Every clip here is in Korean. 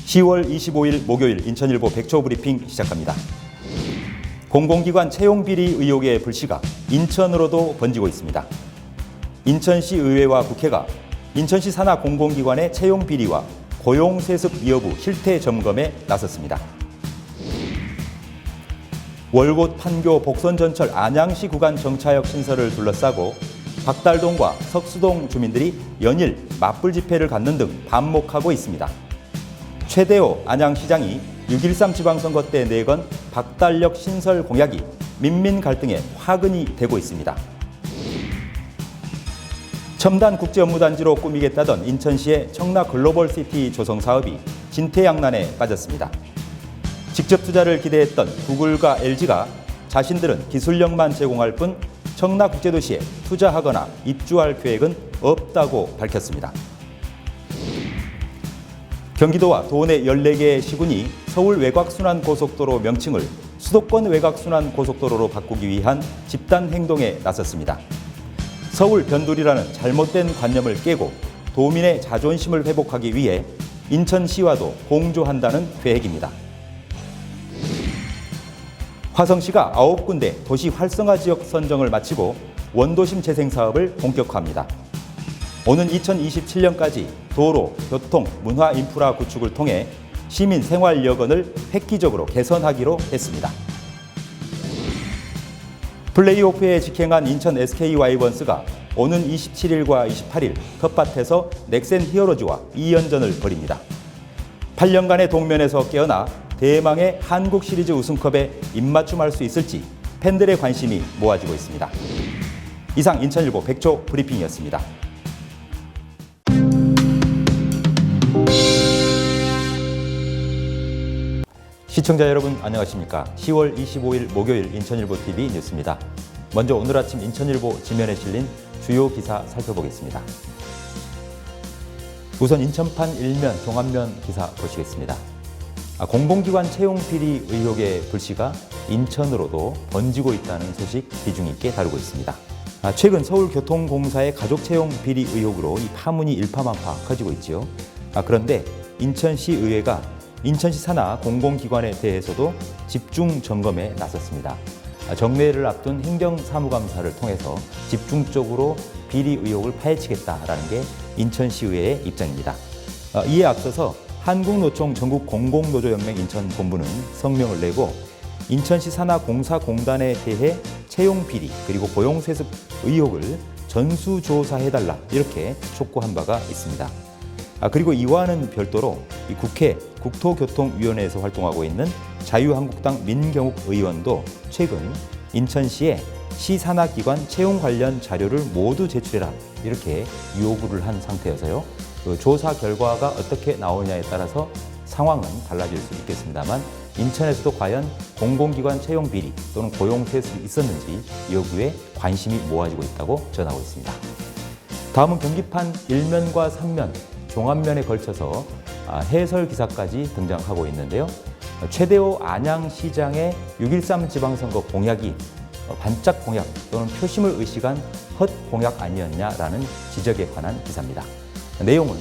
10월 25일 목요일 인천일보 백초 브리핑 시작합니다. 공공기관 채용 비리 의혹의 불씨가 인천으로도 번지고 있습니다. 인천시 의회와 국회가 인천시 산하 공공기관의 채용 비리와 고용 세습 여부 실태 점검에 나섰습니다. 월곶 판교 복선전철 안양시 구간 정차역 신설을 둘러싸고 박달동과 석수동 주민들이 연일 맞불 집회를 갖는 등 반목하고 있습니다. 최대호 안양시장이 6.13 지방선거 때 내건 박달역 신설 공약이 민민 갈등의 화근이 되고 있습니다. 첨단 국제업무단지로 꾸미겠다던 인천시의 청라 글로벌시티 조성 사업이 진퇴양난에 빠졌습니다. 직접 투자를 기대했던 구글과 LG가 자신들은 기술력만 제공할 뿐 청라 국제도시에 투자하거나 입주할 계획은 없다고 밝혔습니다. 경기도와 도내 14개의 시군이 서울 외곽순환고속도로 명칭을 수도권 외곽순환고속도로로 바꾸기 위한 집단 행동에 나섰습니다. 서울 변두리라는 잘못된 관념을 깨고 도민의 자존심을 회복하기 위해 인천시와도 공조한다는 계획입니다. 화성시가 9군데 도시 활성화 지역 선정을 마치고 원도심 재생 사업을 본격화합니다. 오는 2027년까지 도로, 교통, 문화 인프라 구축을 통해 시민 생활 여건을 획기적으로 개선하기로 했습니다. 플레이오프에 직행한 인천 SK 와이번스가 오는 27일과 28일 텃밭에서 넥센 히어로즈와 2연전을 벌입니다. 8년간의 동면에서 깨어나 대망의 한국 시리즈 우승컵에 입맞춤할 수 있을지 팬들의 관심이 모아지고 있습니다. 이상 인천일보 백초 브리핑이었습니다. 시청자 여러분 안녕하십니까? 10월 25일 목요일 인천일보TV 뉴스입니다. 먼저 오늘 아침 인천일보 지면에 실린 주요 기사 살펴보겠습니다. 우선 인천판 일면 종합면 기사 보시겠습니다. 공공기관 채용 비리 의혹의 불씨가 인천으로도 번지고 있다는 소식 비중 있게 다루고 있습니다. 최근 서울교통공사의 가족 채용 비리 의혹으로 이 파문이 일파만파 커지고 있지요. 그런데 인천시 의회가 인천시 산하 공공기관에 대해서도 집중 점검에 나섰습니다. 정례를 앞둔 행정사무감사를 통해서 집중적으로 비리 의혹을 파헤치겠다라는 게 인천시의회의 입장입니다. 이에 앞서서 한국노총 전국공공노조연맹 인천본부는 성명을 내고 인천시 산하 공사공단에 대해 채용 비리 그리고 고용세습 의혹을 전수조사해달라 이렇게 촉구한 바가 있습니다. 그리고 이와는 별도로 이 국회 국토교통위원회에서 활동하고 있는 자유한국당 민경욱 의원도 최근 인천시에 시 산하기관 채용 관련 자료를 모두 제출해라 이렇게 요구를 한 상태여서요. 그 조사 결과가 어떻게 나오냐에 따라서 상황은 달라질 수 있겠습니다만 인천에서도 과연 공공기관 채용 비리 또는 고용세습이 있었는지 여부에 관심이 모아지고 있다고 전하고 있습니다. 다음은 경기판 1면과 3면 종합면에 걸쳐서 해설 기사까지 등장하고 있는데요. 최대호 안양시장의 6.13 지방선거 공약이 반짝 공약 또는 표심을 의식한 헛 공약 아니었냐라는 지적에 관한 기사입니다. 내용은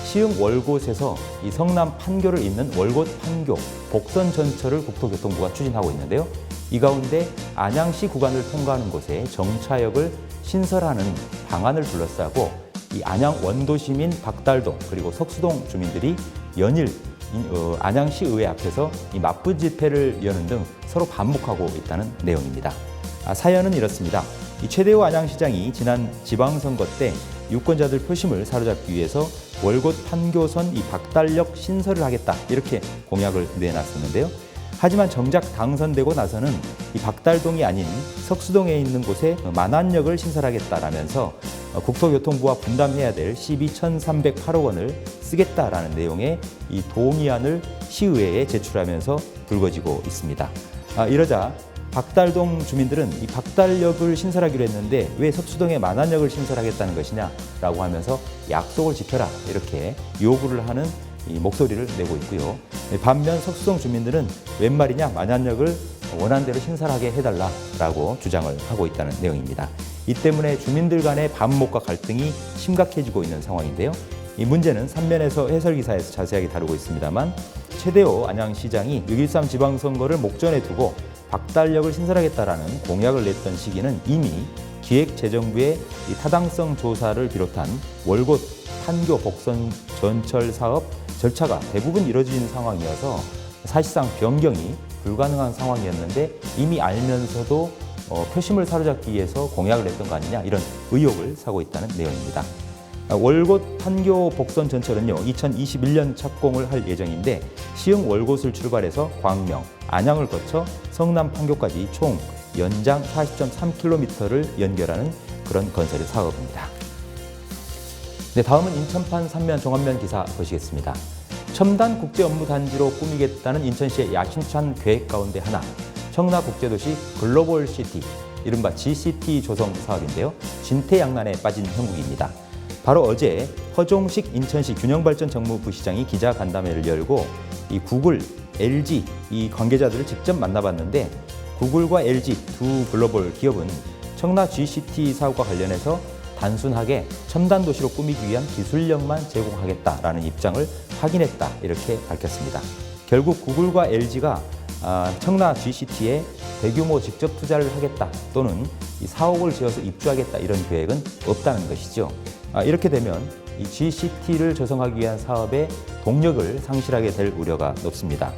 시흥 월곶에서 이 성남 판교를 잇는 월곶 판교 복선 전철을 국토교통부가 추진하고 있는데요. 이 가운데 안양시 구간을 통과하는 곳에 정차역을 신설하는 방안을 둘러싸고 이 안양 원도시민 박달동 그리고 석수동 주민들이 연일 안양시 의회 앞에서 이 맞불 집회를 여는 등 서로 반목하고 있다는 내용입니다. 사연은 이렇습니다. 이 최대호 안양시장이 지난 지방선거 때 유권자들 표심을 사로잡기 위해서 월곶 판교선 이 박달역 신설을 하겠다 이렇게 공약을 내놨었는데요. 하지만 정작 당선되고 나서는 이 박달동이 아닌 석수동에 있는 곳에 만안역을 신설하겠다라면서 국토교통부와 분담해야 될 시비 1,308억 원을 쓰겠다라는 내용의 이 동의안을 시의회에 제출하면서 불거지고 있습니다. 이러자 박달동 주민들은 이 박달역을 신설하기로 했는데 왜 석수동에 만안역을 신설하겠다는 것이냐라고 하면서 약속을 지켜라 이렇게 요구를 하는 이 목소리를 내고 있고요. 반면 석수동 주민들은 웬 말이냐 만안역을 원하는 대로 신설하게 해달라라고 주장을 하고 있다는 내용입니다. 이 때문에 주민들 간의 반목과 갈등이 심각해지고 있는 상황인데요. 이 문제는 3면에서 해설기사에서 자세하게 다루고 있습니다만 최대호 안양시장이 6.13 지방선거를 목전에 두고 박달력을 신설하겠다라는 공약을 냈던 시기는 이미 기획재정부의 이 타당성 조사를 비롯한 월곶, 판교, 복선, 전철 사업 절차가 대부분 이뤄진 상황이어서 사실상 변경이 불가능한 상황이었는데 이미 알면서도 표심을 사로잡기 위해서 공약을 냈던 거 아니냐 이런 의혹을 사고 있다는 내용입니다. 월곶, 판교, 복선 전철은요 2021년 착공을 할 예정인데 시흥 월곶을 출발해서 광명, 안양을 거쳐 성남 판교까지 총 연장 40.3km를 연결하는 그런 건설의 사업입니다. 네, 다음은 인천판 3면 종합면 기사 보시겠습니다. 첨단 국제 업무 단지로 꾸미겠다는 인천시의 야심찬 계획 가운데 하나, 청라국제도시 글로벌 시티, 이른바 GCT 조성 사업인데요. 진퇴양난에 빠진 형국입니다. 바로 어제 허종식 인천시 균형발전 정무부시장이 기자간담회를 열고 이 구글, LG 이 관계자들을 직접 만나봤는데 구글과 LG 두 글로벌 기업은 청라 GCT 사업과 관련해서 단순하게 첨단 도시로 꾸미기 위한 기술력만 제공하겠다라는 입장을 확인했다 이렇게 밝혔습니다. 결국 구글과 LG가 청라 GCT에 대규모 직접 투자를 하겠다 또는 이 사옥을 지어서 입주하겠다 이런 계획은 없다는 것이죠. 이렇게 되면 이 GCT를 조성하기 위한 사업의 동력을 상실하게 될 우려가 높습니다.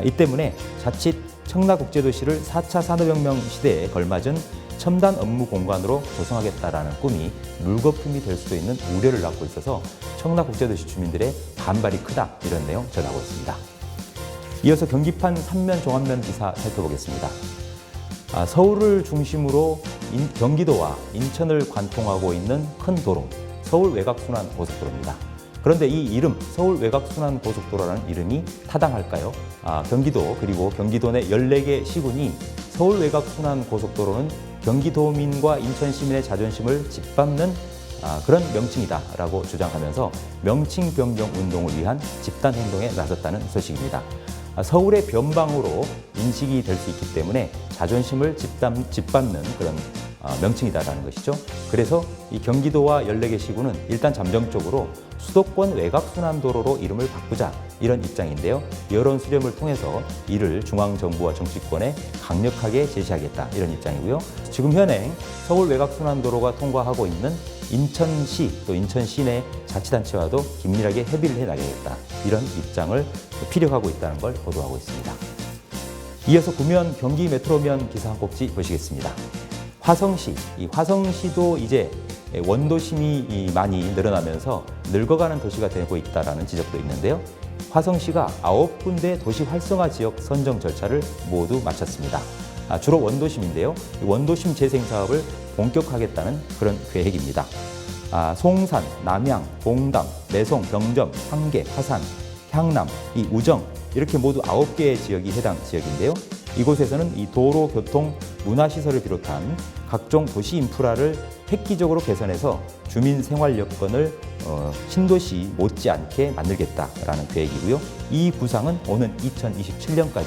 이 때문에 자칫 청라국제도시를 4차 산업혁명 시대에 걸맞은 첨단 업무 공간으로 조성하겠다라는 꿈이 물거품이 될 수도 있는 우려를 낳고 있어서 청라국제도시 주민들의 반발이 크다 이런 내용 전하고 있습니다. 이어서 경기판 3면 종합면 기사 살펴보겠습니다. 서울을 중심으로 경기도와 인천을 관통하고 있는 큰 도로, 서울 외곽순환고속도로입니다. 그런데 이 이름, 서울 외곽순환고속도로라는 이름이 타당할까요? 경기도 그리고 경기도 내 14개 시군이 서울 외곽순환고속도로는 경기도민과 인천 시민의 자존심을 짓밟는 그런 명칭이다라고 주장하면서 명칭 변경 운동을 위한 집단 행동에 나섰다는 소식입니다. 서울의 변방으로 인식이 될 수 있기 때문에 자존심을 짓밟는 그런 명칭이다라는 것이죠. 그래서 이 경기도와 14개 시군은 일단 잠정적으로 수도권 외곽순환도로로 이름을 바꾸자 이런 입장인데요. 여론 수렴을 통해서 이를 중앙정부와 정치권에 강력하게 제시하겠다 이런 입장이고요. 지금 현행 서울 외곽순환도로가 통과하고 있는 인천시 또 인천시 내 자치단체와도 긴밀하게 협의를 해나가겠다 이런 입장을 피력하고 있다는 걸 보도하고 있습니다. 이어서 구면 경기 메트로면 기사 한 꼭지 보시겠습니다. 화성시, 이 화성시도 이제 원도심이 많이 늘어나면서 늙어가는 도시가 되고 있다는 지적도 있는데요. 화성시가 9군데 도시 활성화 지역 선정 절차를 모두 마쳤습니다. 주로 원도심인데요. 원도심 재생 사업을 본격화하겠다는 그런 계획입니다. 송산, 남양, 봉담, 매송, 병점, 황계, 화산, 향남, 이 우정 이렇게 모두 9개의 지역이 해당 지역인데요. 이곳에서는 이 도로, 교통, 문화시설을 비롯한 각종 도시 인프라를 획기적으로 개선해서 주민 생활 여건을 신도시 못지않게 만들겠다라는 계획이고요. 이 구상은 오는 2027년까지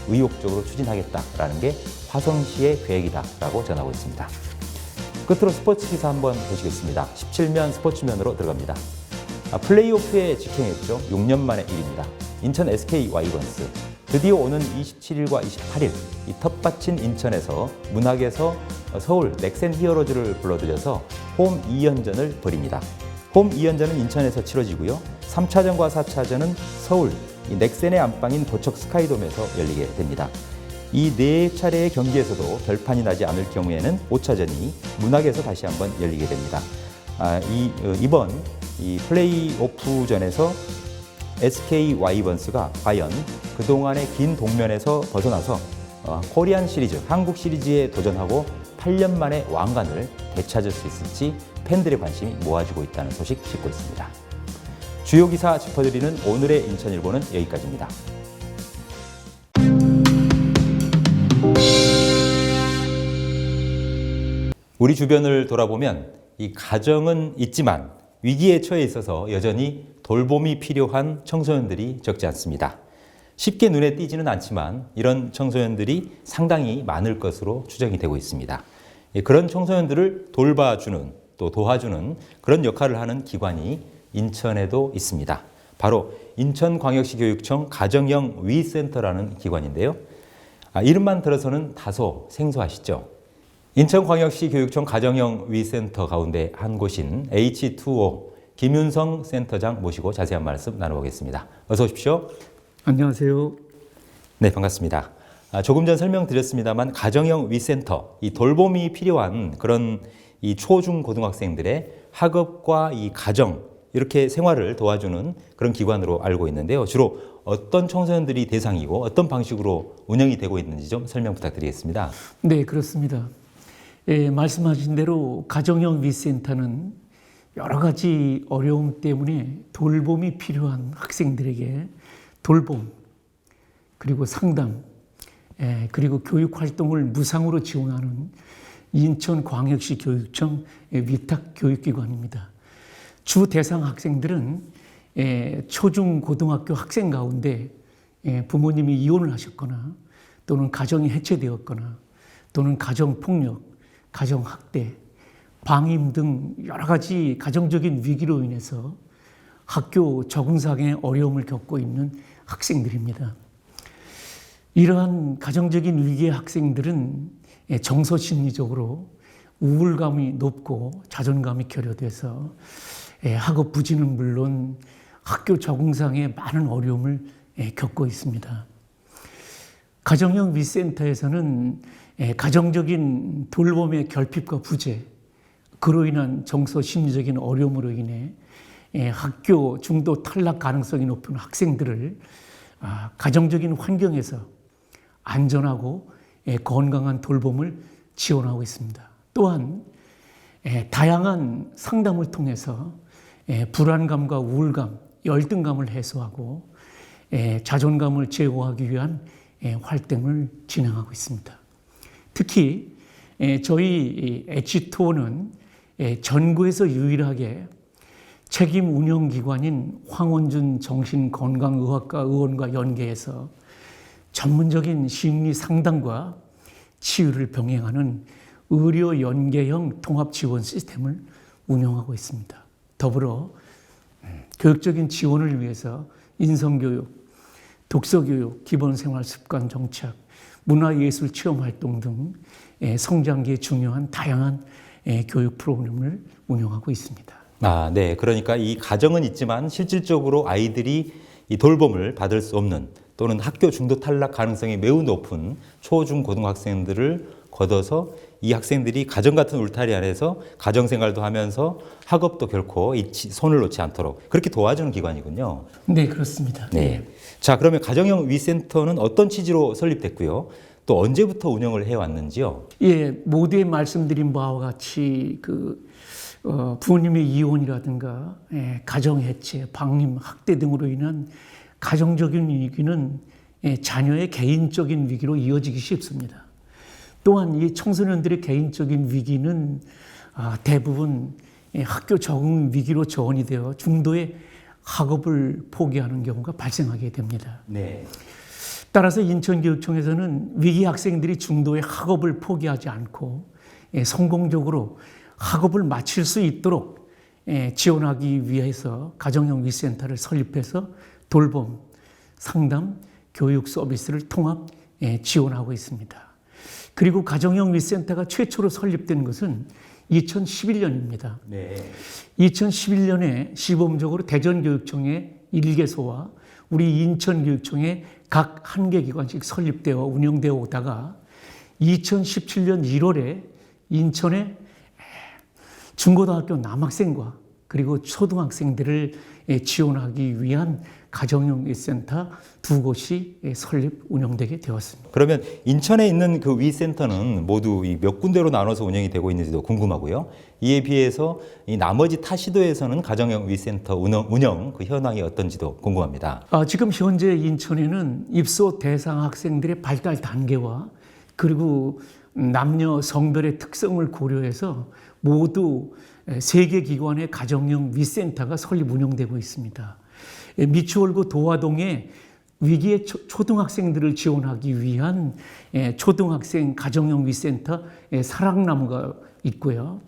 의욕적으로 추진하겠다라는 게 화성시의 계획이다라고 전하고 있습니다. 끝으로 스포츠 기사 한번 보시겠습니다. 17면 스포츠면으로 들어갑니다. 플레이오프에 직행했죠. 6년 만의 일입니다. 인천 SK 와이번스. 드디어 오는 27일과 28일 이 텃밭인 인천에서 문학에서 서울 넥센 히어로즈를 불러들여서 홈 2연전을 벌입니다. 홈 2연전은 인천에서 치러지고요. 3차전과 4차전은 서울 넥센의 안방인 도척 스카이돔에서 열리게 됩니다. 이 4차례의 경기에서도 결판이 나지 않을 경우에는 5차전이 문학에서 다시 한번 열리게 됩니다. 이번 이 플레이오프전에서 SK 와이번스가 과연 그동안의 긴 동면에서 벗어나서 코리안 시리즈, 한국 시리즈에 도전하고 8년 만에 왕관을 되찾을 수 있을지 팬들의 관심이 모아지고 있다는 소식 싣고 있습니다. 주요 기사 짚어드리는 오늘의 인천일보는 여기까지입니다. 우리 주변을 돌아보면 이 가정은 있지만 위기에 처해 있어서 여전히 돌봄이 필요한 청소년들이 적지 않습니다. 쉽게 눈에 띄지는 않지만 이런 청소년들이 상당히 많을 것으로 추정이 되고 있습니다. 그런 청소년들을 돌봐주는 또 도와주는 그런 역할을 하는 기관이 인천에도 있습니다. 바로 인천광역시교육청 가정형 위센터라는 기관인데요. 이름만 들어서는 다소 생소하시죠? 인천광역시교육청 가정형 위센터 가운데 한 곳인 H2O 김윤성 센터장 모시고 자세한 말씀 나눠보겠습니다. 어서 오십시오. 안녕하세요. 네, 반갑습니다. 조금 전 설명드렸습니다만 가정형 위센터, 이 돌봄이 필요한 그런 이 초중 고등학생들의 학업과 이 가정 이렇게 생활을 도와주는 그런 기관으로 알고 있는데요. 주로 어떤 청소년들이 대상이고 어떤 방식으로 운영이 되고 있는지 좀 설명 부탁드리겠습니다. 네, 그렇습니다. 말씀하신 대로 가정형 위센터는 여러 가지 어려움 때문에 돌봄이 필요한 학생들에게 돌봄, 그리고 상담, 그리고 교육 활동을 무상으로 지원하는 인천광역시 교육청 위탁 교육기관입니다. 주 대상 학생들은 초중 고등학교 학생 가운데 부모님이 이혼을 하셨거나 또는 가정이 해체되었거나 또는 가정폭력, 가정학대, 방임 등 여러 가지 가정적인 위기로 인해서 학교 적응상의 어려움을 겪고 있는 학생들입니다. 이러한 가정적인 위기의 학생들은 정서 심리적으로 우울감이 높고 자존감이 결여돼서 학업 부진은 물론 학교 적응상의 많은 어려움을 겪고 있습니다. 가정형 위센터에서는 가정적인 돌봄의 결핍과 부재, 그로 인한 정서 심리적인 어려움으로 인해 학교 중도 탈락 가능성이 높은 학생들을 가정적인 환경에서 안전하고 건강한 돌봄을 지원하고 있습니다. 또한 다양한 상담을 통해서 불안감과 우울감, 열등감을 해소하고 자존감을 제고하기 위한 활동을 진행하고 있습니다. 특히 저희 H2O는 전국에서 유일하게 책임 운영기관인 황원준 정신건강의학과 의원과 연계해서 전문적인 심리 상담과 치유를 병행하는 의료 연계형 통합 지원 시스템을 운영하고 있습니다. 더불어 교육적인 지원을 위해서 인성교육, 독서교육, 기본생활 습관 정착, 문화예술 체험 활동 등 성장기에 중요한 다양한 교육 프로그램을 운영하고 있습니다. 네. 그러니까 이 가정은 있지만 실질적으로 아이들이 이 돌봄을 받을 수 없는 또는 학교 중도 탈락 가능성이 매우 높은 초중 고등학생들을 걷어서 이 학생들이 가정 같은 울타리 안에서 가정생활도 하면서 학업도 결코 손을 놓지 않도록 그렇게 도와주는 기관이군요. 네, 그렇습니다. 네. 자, 그러면 가정형 위센터는 어떤 취지로 설립됐고요? 또 언제부터 운영을 해왔는지요? 모두에 말씀드린 바와 같이 부모님의 이혼이라든가 가정 해체, 방임, 학대 등으로 인한 가정적인 위기는 자녀의 개인적인 위기로 이어지기 쉽습니다. 또한 이 청소년들의 개인적인 위기는 대부분 학교 적응 위기로 전이 되어 중도의 학업을 포기하는 경우가 발생하게 됩니다. 네. 따라서 인천교육청에서는 위기 학생들이 중도의 학업을 포기하지 않고 성공적으로 학업을 마칠 수 있도록 지원하기 위해서 가정형 위센터를 설립해서 돌봄, 상담, 교육 서비스를 통합 지원하고 있습니다. 그리고 가정형 위센터가 최초로 설립된 것은 2011년입니다. 네. 2011년에 시범적으로 대전교육청의 1개소와 우리 인천교육청의 각 1개 기관씩 설립되어 운영되어 오다가 2017년 1월에 인천의 중고등학교 남학생과 그리고 초등학생들을 지원하기 위한 가정형 위센터 2곳이 설립 운영되게 되었습니다. 그러면 인천에 있는 그 위센터는 모두 몇 군데로 나눠서 운영이 되고 있는지도 궁금하고요. 이에 비해서 이 나머지 타 시도에서는 가정형 위센터 운영 그 현황이 어떤지도 궁금합니다. 지금 현재 인천에는 입소 대상 학생들의 발달 단계와 그리고 남녀 성별의 특성을 고려해서 모두 3개 기관의 가정형 위센터가 설립 운영되고 있습니다. 미추홀구 도화동에 위기의 초등학생들을 지원하기 위한 초등학생 가정형 위센터 사랑나무가 있고요.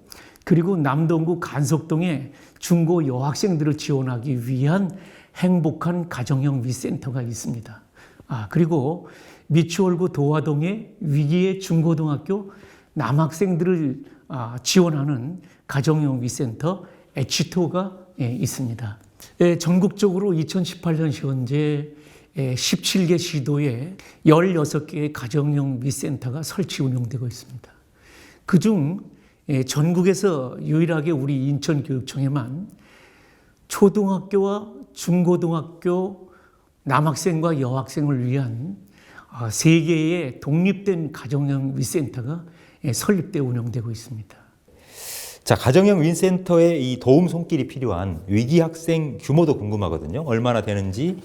그리고 남동구 간석동에 중고 여학생들을 지원하기 위한 행복한 가정형 위센터가 있습니다. 그리고 미추홀구 도화동에 위기의 중고등학교 남학생들을 지원하는 가정형 위센터 H2가 있습니다. 전국적으로 2018년 현재 17개 시도에 16개의 가정형 위센터가 설치 운영되고 있습니다. 그중 전국에서 유일하게 우리 인천교육청에만 초등학교와 중고등학교 남학생과 여학생을 위한 3개의 독립된 가정형 위센터가 설립되어 운영되고 있습니다. 자, 가정형 윈센터에 이 도움 손길이 필요한 위기 학생 규모도 궁금하거든요. 얼마나 되는지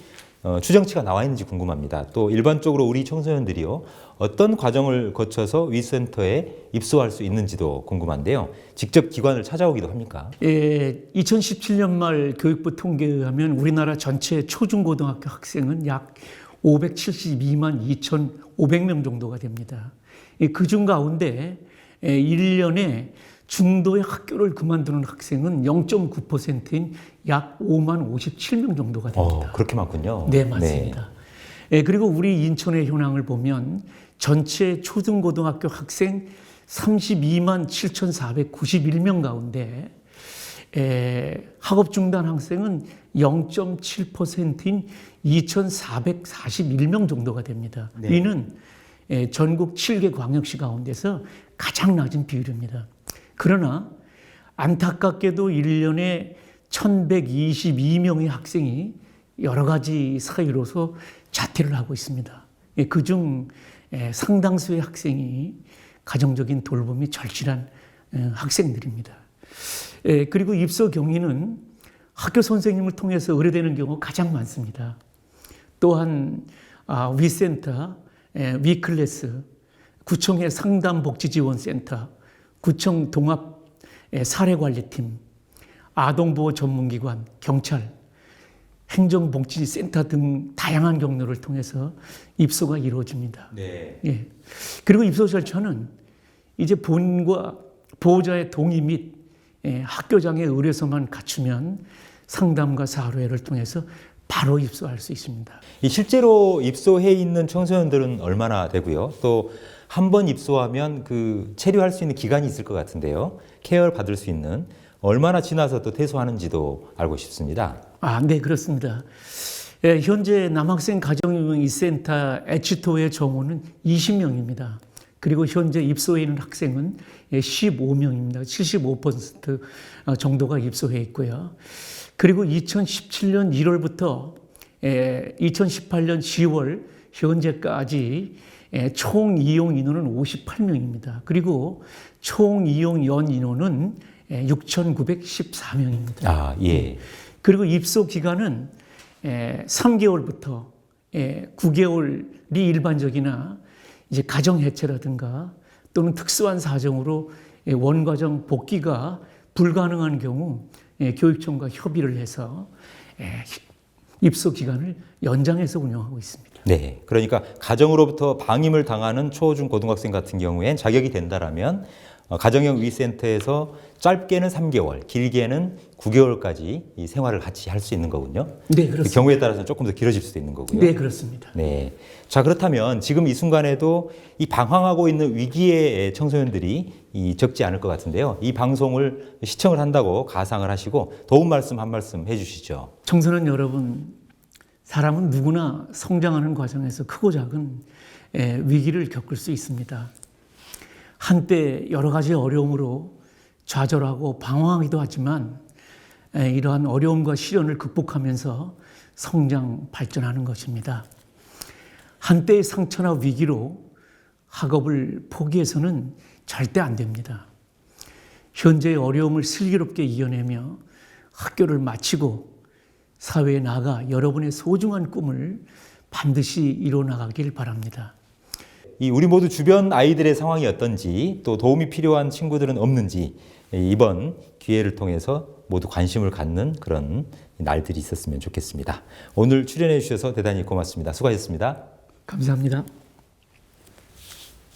추정치가 나와 있는지 궁금합니다. 또 일반적으로 우리 청소년들이요, 어떤 과정을 거쳐서 윈센터에 입소할 수 있는지도 궁금한데요. 직접 기관을 찾아오기도 합니까? 2017년 말 교육부 통계에 의하면 우리나라 전체 초중고등학교 학생은 약 572만 2,500명 정도가 됩니다. 그중 가운데 1년에 중도의 학교를 그만두는 학생은 0.9%인 약 5만 57명 정도가 됩니다. 그렇게 많군요. 네, 맞습니다. 네. 그리고 우리 인천의 현황을 보면 전체 초등고등학교 학생 32만 7,491명 가운데 학업 중단 학생은 0.7%인 2,441명 정도가 됩니다. 네. 이는 전국 7개 광역시 가운데서 가장 낮은 비율입니다. 그러나 안타깝게도 1년에 1,122명의 학생이 여러 가지 사유로서 자퇴를 하고 있습니다. 그중 상당수의 학생이 가정적인 돌봄이 절실한 학생들입니다. 그리고 입소 경위는 학교 선생님을 통해서 의뢰되는 경우가 가장 많습니다. 또한 위센터, 위클래스, 구청의 상담복지지원센터, 구청 동합 사례관리팀, 아동보호 전문기관, 경찰, 행정복지센터 등 다양한 경로를 통해서 입소가 이루어집니다. 네. 예. 그리고 입소 절차는 이제 본인과 보호자의 동의 및 학교장의 의뢰서만 갖추면 상담과 사료회를 통해서 바로 입소할 수 있습니다. 실제로 입소해 있는 청소년들은 얼마나 되고요? 또 한 번 입소하면 체류할 수 있는 기간이 있을 것 같은데요. 케어를 받을 수 있는 얼마나 지나서 또 퇴소하는지도 알고 싶습니다. 네, 그렇습니다. 현재 남학생 가정유형 센터 H2의 정원은 20명입니다. 그리고 현재 입소해 있는 학생은 15명입니다. 75% 정도가 입소해 있고요. 그리고 2017년 1월부터 2018년 10월 현재까지 총 이용 인원은 58명입니다. 그리고 총 이용 연 인원은 6,914명입니다. 예. 그리고 입소 기간은 3개월부터 9개월이 일반적이나 이제 가정 해체라든가 또는 특수한 사정으로 원과정 복귀가 불가능한 경우 교육청과 협의를 해서 입소 기간을 연장해서 운영하고 있습니다. 네, 그러니까 가정으로부터 방임을 당하는 초, 중, 고등학생 같은 경우엔 자격이 된다라면 가정형 위센터에서 짧게는 3개월, 길게는 9개월까지 이 생활을 같이 할 수 있는 거군요. 네, 그렇습니다. 경우에 따라서는 조금 더 길어질 수도 있는 거고요. 네, 그렇습니다. 네. 자, 그렇다면 지금 이 순간에도 이 방황하고 있는 위기의 청소년들이 적지 않을 것 같은데요. 이 방송을 시청을 한다고 가상을 하시고 도움 말씀 한 말씀 해주시죠. 청소년 여러분, 사람은 누구나 성장하는 과정에서 크고 작은 위기를 겪을 수 있습니다. 한때 여러 가지 어려움으로 좌절하고 방황하기도 하지만 이러한 어려움과 시련을 극복하면서 성장, 발전하는 것입니다. 한때의 상처나 위기로 학업을 포기해서는 절대 안 됩니다. 현재의 어려움을 슬기롭게 이겨내며 학교를 마치고 사회에 나가 여러분의 소중한 꿈을 반드시 이뤄나가길 바랍니다. 우리 모두 주변 아이들의 상황이 어떤지 또 도움이 필요한 친구들은 없는지 이번 기회를 통해서 모두 관심을 갖는 그런 날들이 있었으면 좋겠습니다. 오늘 출연해 주셔서 대단히 고맙습니다. 수고하셨습니다. 감사합니다.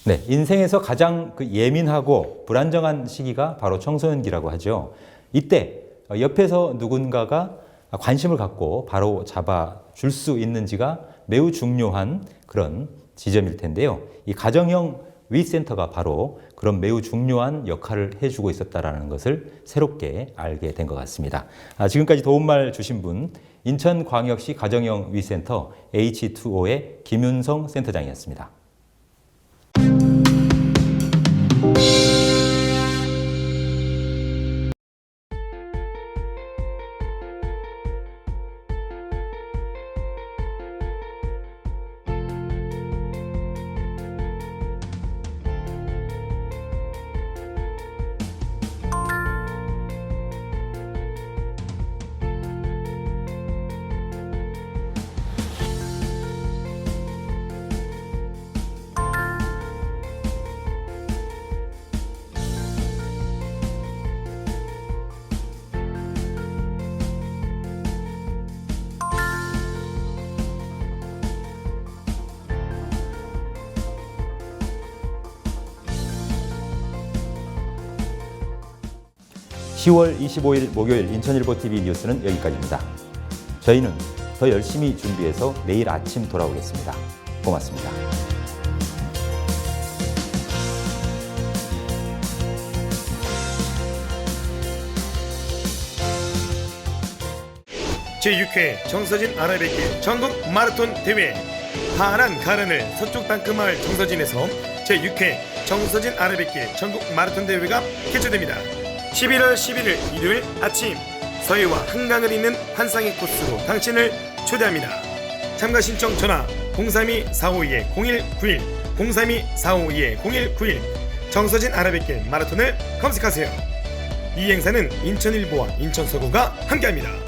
네, 인생에서 가장 예민하고 불안정한 시기가 바로 청소년기라고 하죠. 이때 옆에서 누군가가 관심을 갖고 바로 잡아줄 수 있는지가 매우 중요한 그런 지점일 텐데요. 이 가정형 위센터가 바로 그런 매우 중요한 역할을 해주고 있었다는 것을 새롭게 알게 된 것 같습니다. 지금까지 도움말 주신 분, 인천광역시 가정형 위센터 H2O의 김윤성 센터장이었습니다. 10월 25일 목요일 인천일보TV 뉴스는 여기까지입니다. 저희는 더 열심히 준비해서 내일 아침 돌아오겠습니다. 고맙습니다. 제6회 정서진 알아뵙기 전국 마라톤 대회 파란 가른을 서쪽 땅끝마을 정서진에서 제6회 정서진 알아뵙기 전국 마라톤 대회가 개최됩니다. 11월 11일 일요일 아침 서해와 한강을 잇는 환상의 코스로 당신을 초대합니다. 참가 신청 전화 032-452-0191 032-452-0191 정서진 알아뵙기 마라톤을 검색하세요. 이 행사는 인천일보와 인천서구가 함께합니다.